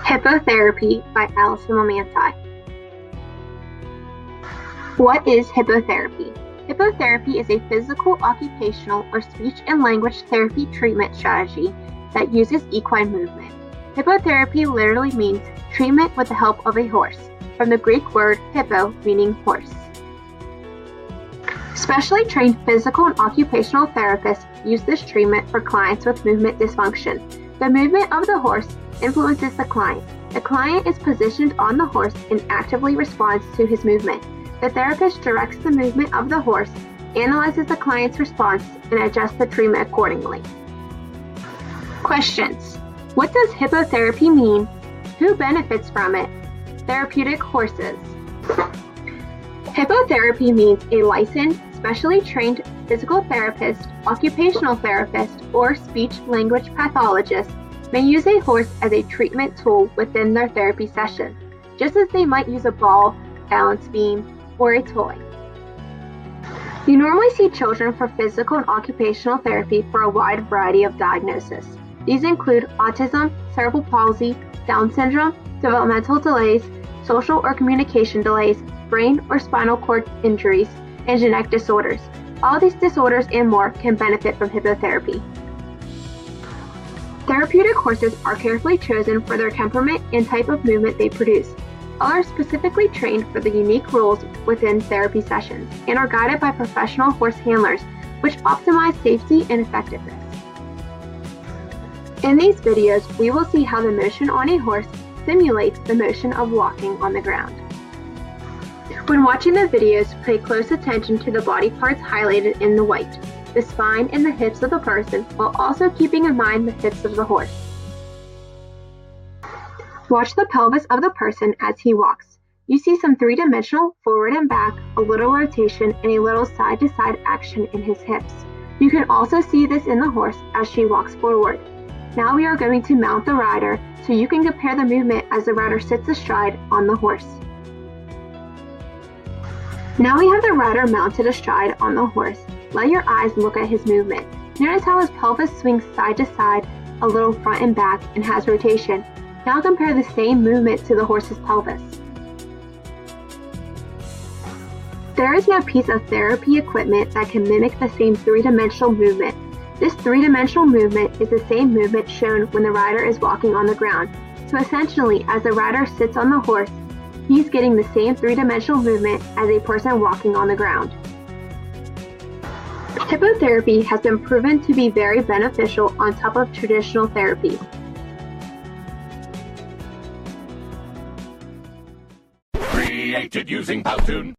Hippotherapy by Alison Lamanti. What is hippotherapy? Hippotherapy is a physical, occupational, or speech and language therapy treatment strategy that uses equine movement. Hippotherapy literally means treatment with the help of a horse, from the Greek word hippo meaning horse. Specially trained physical and occupational therapists use this treatment for clients with movement dysfunction. The movement of the horse influences the client. The client is positioned on the horse and actively responds to his movement. The therapist directs the movement of the horse, analyzes the client's response, and adjusts the treatment accordingly. Questions. What does hippotherapy mean? Who benefits from it? Therapeutic horses. Hippotherapy means a licensed, specially trained physical therapist, occupational therapist, or speech-language pathologist may use a horse as a treatment tool within their therapy session, just as they might use a ball, balance beam, or a toy. You normally see children for physical and occupational therapy for a wide variety of diagnoses. These include autism, cerebral palsy, Down syndrome, developmental delays, social or communication delays, brain or spinal cord injuries, and genetic disorders. All these disorders and more can benefit from hippotherapy. Therapeutic horses are carefully chosen for their temperament and type of movement they produce. All are specifically trained for the unique roles within therapy sessions and are guided by professional horse handlers, which optimize safety and effectiveness. In these videos, we will see how the motion on a horse simulates the motion of walking on the ground. When watching the videos, pay close attention to the body parts highlighted in the white, the spine and the hips of the person, while also keeping in mind the hips of the horse. Watch the pelvis of the person as he walks. You see some three-dimensional forward and back, a little rotation, and a little side-to-side action in his hips. You can also see this in the horse as she walks forward. Now we are going to mount the rider so you can compare the movement as the rider sits astride on the horse. Now we have the rider mounted astride on the horse. Let your eyes look at his movement. Notice how his pelvis swings side to side, a little front and back, and has rotation. Now compare the same movement to the horse's pelvis. There is no piece of therapy equipment that can mimic the same three-dimensional movement. This three-dimensional movement is the same movement shown when the rider is walking on the ground. So essentially, as the rider sits on the horse, he's getting the same three-dimensional movement as a person walking on the ground. Hippotherapy has been proven to be very beneficial on top of traditional therapy. Created using Powtoon.